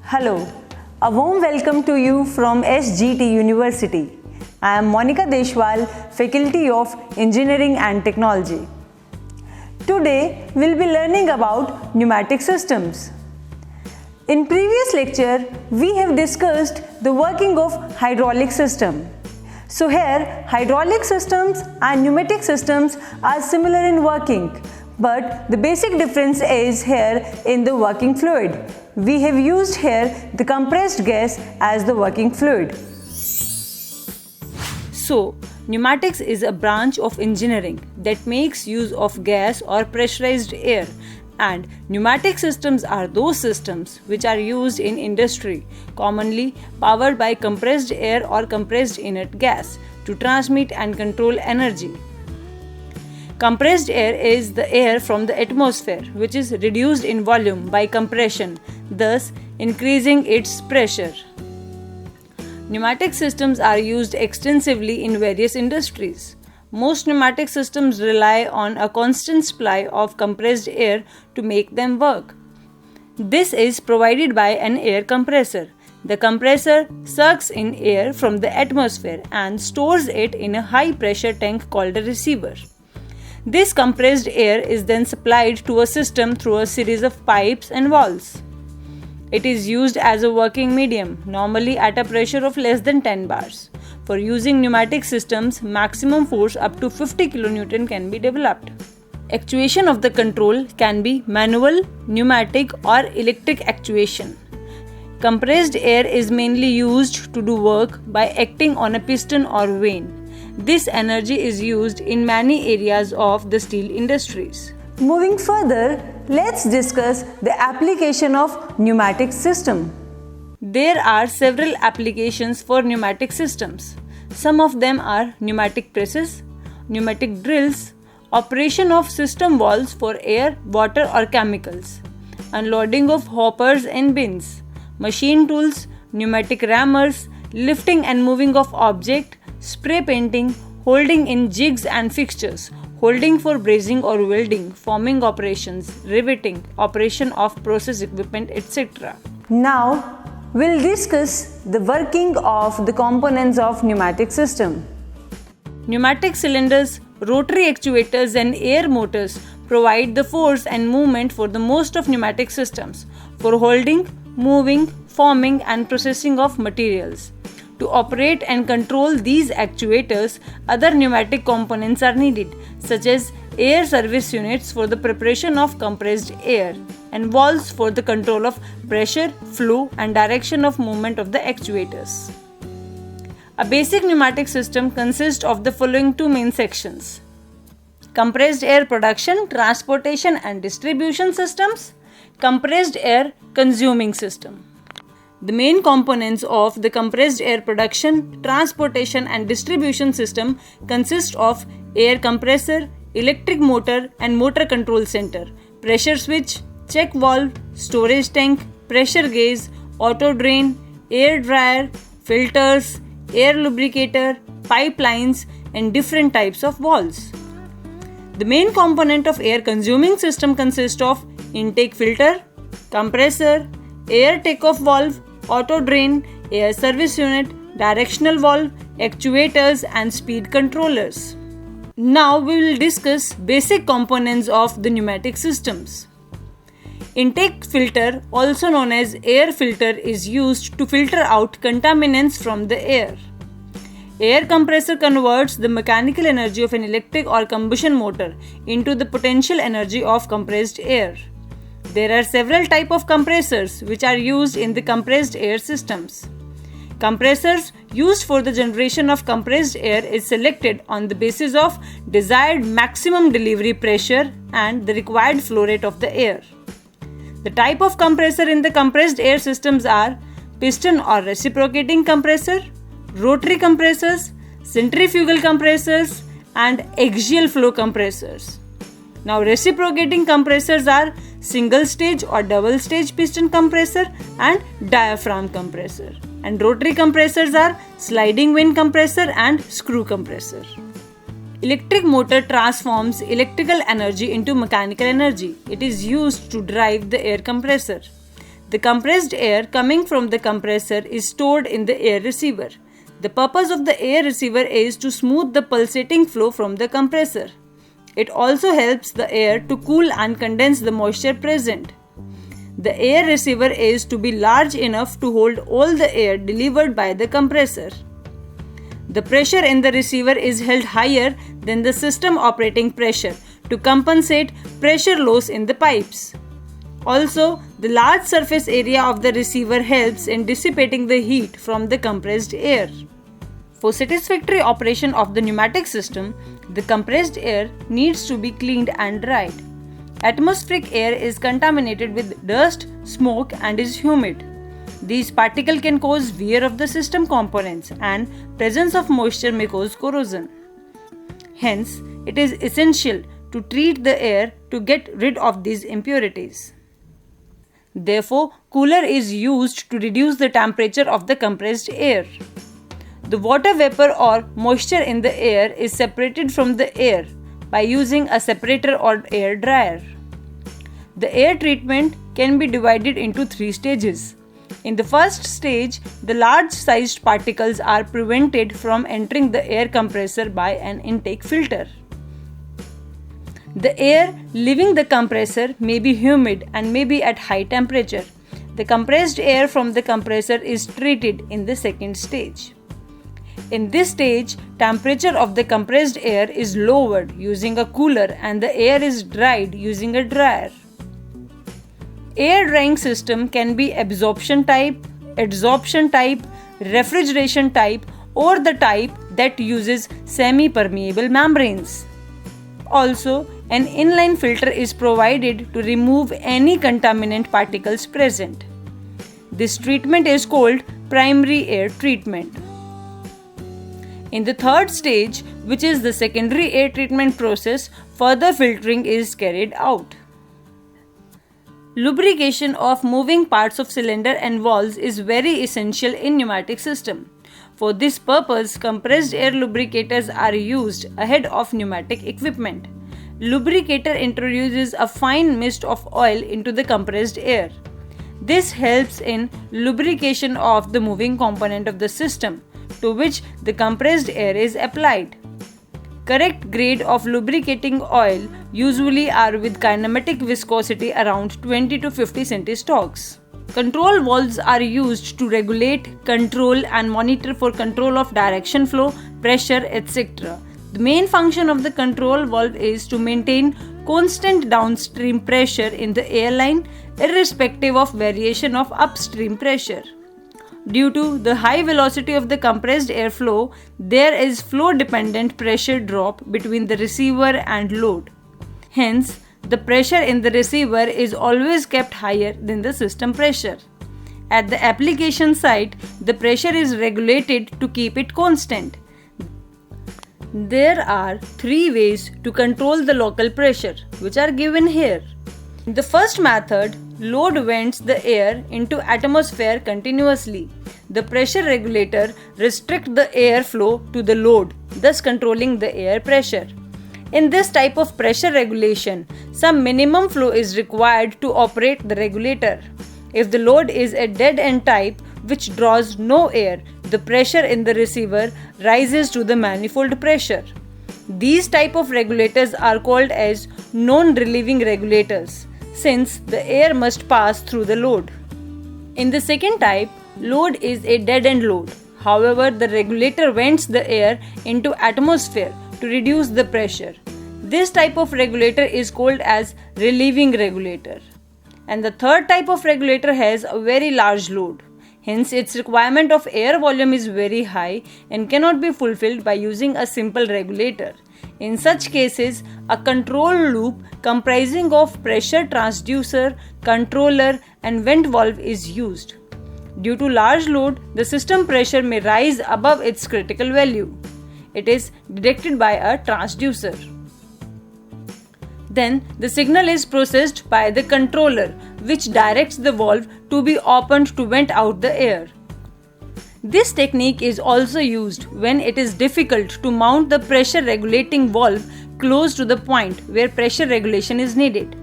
Hello, a warm welcome to you from SGT University. I am Monica Deshwal, Faculty of Engineering and Technology. Today, we'll be learning about pneumatic systems. In previous lecture, we have discussed the working of hydraulic system. So here, hydraulic systems and pneumatic systems are similar in working, but the basic difference is here in the working fluid. We have used here the compressed gas as the working fluid. So, pneumatics is a branch of engineering that makes use of gas or pressurized air, and pneumatic systems are those systems which are used in industry, commonly powered by compressed air or compressed inert gas to transmit and control energy. Compressed air is the air from the atmosphere which is reduced in volume by compression, thus increasing its pressure. Pneumatic systems are used extensively in various industries. Most pneumatic systems rely on a constant supply of compressed air to make them work. This is provided by an air compressor. The compressor sucks in air from the atmosphere and stores it in a high pressure tank called a receiver. This compressed air is then supplied to a system through a series of pipes and valves. It is used as a working medium, normally at a pressure of less than 10 bars. For using pneumatic systems, maximum force up to 50 kN can be developed. Actuation of the control can be manual, pneumatic or electric actuation. Compressed air is mainly used to do work by acting on a piston or vane. This energy is used in many areas of the steel industries. Moving further, let's discuss the application of pneumatic system. There are several applications for pneumatic systems. Some of them are pneumatic presses, pneumatic drills, operation of system valves for air, water or chemicals, unloading of hoppers and bins, machine tools, pneumatic rammers, lifting and moving of object, spray painting, holding in jigs and fixtures, holding for brazing or welding, forming operations, riveting, operation of process equipment, etc. Now, we'll discuss the working of the components of pneumatic system. Pneumatic cylinders, rotary actuators and air motors provide the force and movement for the most of pneumatic systems for holding, moving, forming and processing of materials. To operate and control these actuators, other pneumatic components are needed, such as air service units for the preparation of compressed air and valves for the control of pressure, flow and direction of movement of the actuators. A basic pneumatic system consists of the following two main sections: compressed air production, transportation and distribution systems, compressed air consuming system. The main components of the compressed air production, transportation and distribution system consist of air compressor, electric motor and motor control center, pressure switch, check valve, storage tank, pressure gauge, auto drain, air dryer, filters, air lubricator, pipelines and different types of valves. The main component of air consuming system consists of intake filter, compressor, air takeoff valve, auto drain, air service unit, directional valve, actuators and speed controllers. Now we will discuss basic components of the pneumatic systems. Intake filter, also known as air filter, is used to filter out contaminants from the air. Air compressor converts the mechanical energy of an electric or combustion motor into the potential energy of compressed air. There are several types of compressors which are used in the compressed air systems. Compressors used for the generation of compressed air is selected on the basis of desired maximum delivery pressure and the required flow rate of the air. The type of compressor in the compressed air systems are piston or reciprocating compressor, rotary compressors, centrifugal compressors and axial flow compressors. Now, reciprocating compressors are single stage or double stage piston compressor and diaphragm compressor, and rotary compressors are sliding vane compressor and screw compressor. Electric motor transforms electrical energy into mechanical energy. It is used to drive the air compressor. The compressed air coming from the compressor is stored in the air receiver. The purpose of the air receiver is to smooth the pulsating flow from the compressor. It also helps the air to cool and condense the moisture present. The air receiver is to be large enough to hold all the air delivered by the compressor. The pressure in the receiver is held higher than the system operating pressure to compensate pressure loss in the pipes. Also, the large surface area of the receiver helps in dissipating the heat from the compressed air. For satisfactory operation of the pneumatic system, the compressed air needs to be cleaned and dried. Atmospheric air is contaminated with dust, smoke, and is humid. These particles can cause wear of the system components, and presence of moisture may cause corrosion. Hence, it is essential to treat the air to get rid of these impurities. Therefore, cooler is used to reduce the temperature of the compressed air. The water vapor or moisture in the air is separated from the air by using a separator or air dryer. The air treatment can be divided into 3 stages. In the first stage, the large-sized particles are prevented from entering the air compressor by an intake filter. The air leaving the compressor may be humid and may be at high temperature. The compressed air from the compressor is treated in the second stage. In this stage, temperature of the compressed air is lowered using a cooler and the air is dried using a dryer. Air drying system can be absorption type, adsorption type, refrigeration type, or the type that uses semi-permeable membranes. Also, an inline filter is provided to remove any contaminant particles present. This treatment is called primary air treatment. In the third stage, which is the secondary air treatment process, further filtering is carried out. Lubrication of moving parts of cylinder and valves is very essential in pneumatic system. For this purpose, compressed air lubricators are used ahead of pneumatic equipment. Lubricator introduces a fine mist of oil into the compressed air. This helps in lubrication of the moving component of the system to which the compressed air is applied. Correct grade of lubricating oil usually are with kinematic viscosity around 20 to 50 centistokes. Control valves are used to regulate, control and monitor for control of direction flow, pressure, etc. The main function of the control valve is to maintain constant downstream pressure in the airline irrespective of variation of upstream pressure. Due to the high velocity of the compressed air flow, there is flow-dependent pressure drop between the receiver and load. Hence, the pressure in the receiver is always kept higher than the system pressure. At the application site, the pressure is regulated to keep it constant. There are 3 ways to control the local pressure, which are given here. In the first method, load vents the air into atmosphere continuously. The pressure regulator restricts the air flow to the load, thus controlling the air pressure. In this type of pressure regulation, some minimum flow is required to operate the regulator. If the load is a dead-end type which draws no air, the pressure in the receiver rises to the manifold pressure. These type of regulators are called as non-relieving regulators, since the air must pass through the load. In the second type, load is a dead-end load. However, the regulator vents the air into atmosphere to reduce the pressure. This type of regulator is called as relieving regulator. And the third type of regulator has a very large load. Hence, its requirement of air volume is very high and cannot be fulfilled by using a simple regulator. In such cases, a control loop comprising of pressure transducer, controller, and vent valve is used. Due to large load, the system pressure may rise above its critical value. It is detected by a transducer. Then the signal is processed by the controller, which directs the valve to be opened to vent out the air. This technique is also used when it is difficult to mount the pressure regulating valve close to the point where pressure regulation is needed.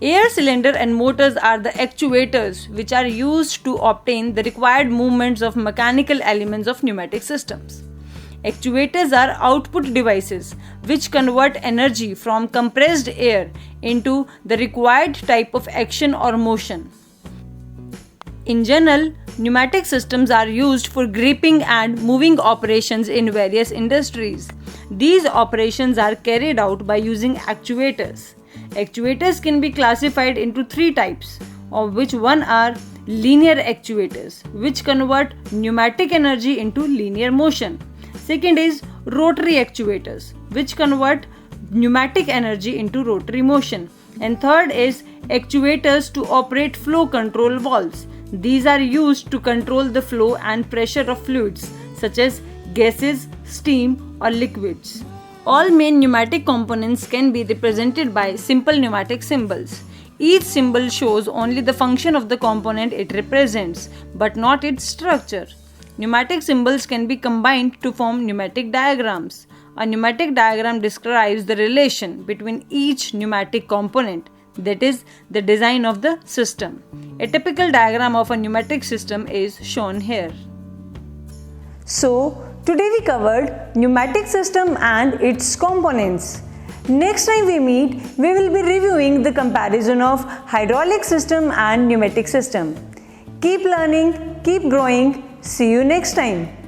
Air cylinder and motors are the actuators which are used to obtain the required movements of mechanical elements of pneumatic systems. Actuators are output devices which convert energy from compressed air into the required type of action or motion. In general, pneumatic systems are used for gripping and moving operations in various industries. These operations are carried out by using actuators. Actuators can be classified into three types, of which one are linear actuators, which convert pneumatic energy into linear motion. Second is rotary actuators, which convert pneumatic energy into rotary motion. And third is actuators to operate flow control valves. These are used to control the flow and pressure of fluids such as gases, steam, or liquids. All main pneumatic components can be represented by simple pneumatic symbols. Each symbol shows only the function of the component it represents, but not its structure. Pneumatic symbols can be combined to form pneumatic diagrams. A pneumatic diagram describes the relation between each pneumatic component, that is, the design of the system. A typical diagram of a pneumatic system is shown here. So, today we covered pneumatic system and its components. Next time we meet, we will be reviewing the comparison of hydraulic system and pneumatic system. Keep learning, keep growing. See you next time.